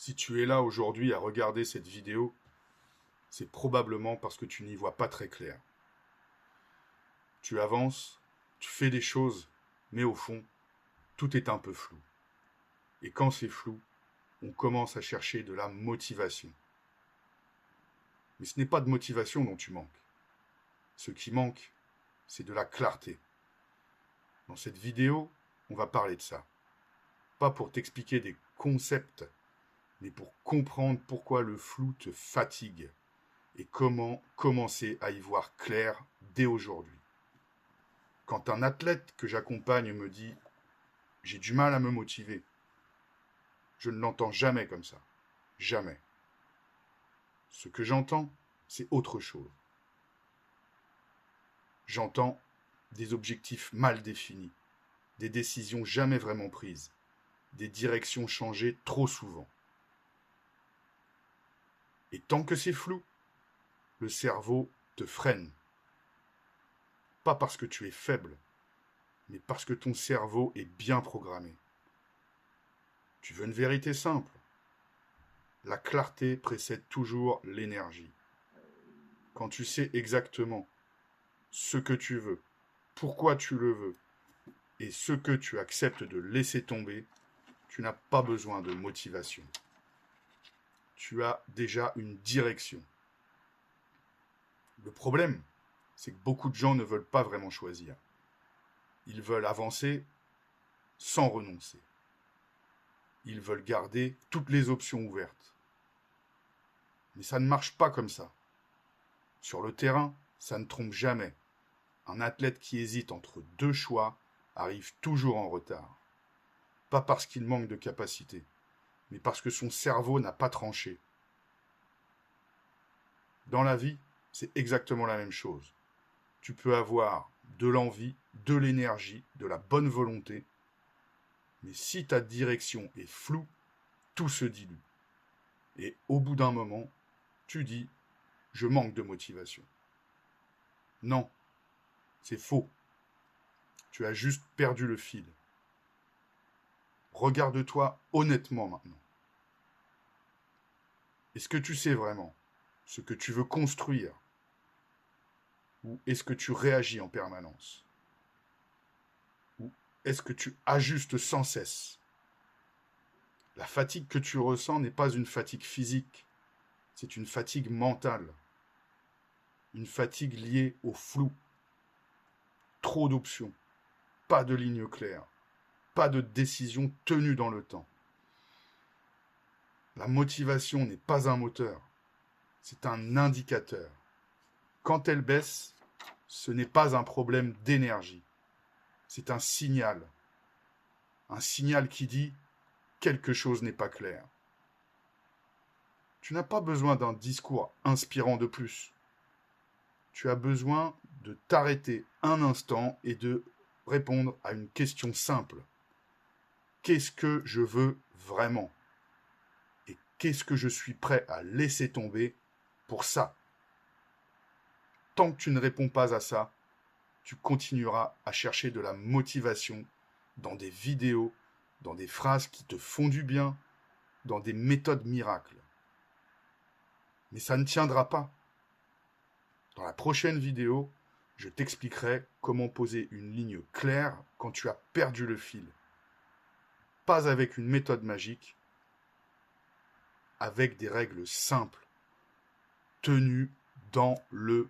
Si tu es là aujourd'hui à regarder cette vidéo, c'est probablement parce que tu n'y vois pas très clair. Tu avances, tu fais des choses, mais au fond, tout est un peu flou. Et quand c'est flou, on commence à chercher de la motivation. Mais ce n'est pas de motivation dont tu manques. Ce qui manque, c'est de la clarté. Dans cette vidéo, on va parler de ça. Pas pour t'expliquer des concepts, mais pour comprendre pourquoi le flou te fatigue et comment commencer à y voir clair dès aujourd'hui. Quand un athlète que j'accompagne me dit « j'ai du mal à me motiver », je ne l'entends jamais comme ça. Jamais. Ce que j'entends, c'est autre chose. J'entends des objectifs mal définis, des décisions jamais vraiment prises, des directions changées trop souvent. Et tant que c'est flou, le cerveau te freine. Pas parce que tu es faible, mais parce que ton cerveau est bien programmé. Tu veux une vérité simple. La clarté précède toujours l'énergie. Quand tu sais exactement ce que tu veux, pourquoi tu le veux, et ce que tu acceptes de laisser tomber, tu n'as pas besoin de motivation. Tu as déjà une direction. Le problème, c'est que beaucoup de gens ne veulent pas vraiment choisir. Ils veulent avancer sans renoncer. Ils veulent garder toutes les options ouvertes. Mais ça ne marche pas comme ça. Sur le terrain, ça ne trompe jamais. Un athlète qui hésite entre deux choix arrive toujours en retard. Pas parce qu'il manque de capacité, mais parce que son cerveau n'a pas tranché. Dans la vie, c'est exactement la même chose. Tu peux avoir de l'envie, de l'énergie, de la bonne volonté, mais si ta direction est floue, tout se dilue. Et au bout d'un moment, tu dis « je manque de motivation ». Non, c'est faux. Tu as juste perdu le fil. Regarde-toi honnêtement maintenant. Est-ce que tu sais vraiment ce que tu veux construire? Ou est-ce que tu réagis en permanence? Ou est-ce que tu ajustes sans cesse? La fatigue que tu ressens n'est pas une fatigue physique, c'est une fatigue mentale. Une fatigue liée au flou. Trop d'options, pas de ligne claire, pas de décision tenue dans le temps. La motivation n'est pas un moteur, c'est un indicateur. Quand elle baisse, ce n'est pas un problème d'énergie, c'est un signal. Un signal qui dit quelque chose n'est pas clair. Tu n'as pas besoin d'un discours inspirant de plus. Tu as besoin de t'arrêter un instant et de répondre à une question simple. Qu'est-ce que je veux vraiment? Et qu'est-ce que je suis prêt à laisser tomber pour ça? Tant que tu ne réponds pas à ça, tu continueras à chercher de la motivation dans des vidéos, dans des phrases qui te font du bien, dans des méthodes miracles. Mais ça ne tiendra pas. Dans la prochaine vidéo, je t'expliquerai comment poser une ligne claire quand tu as perdu le fil. Pas avec une méthode magique, avec des règles simples, tenues dans le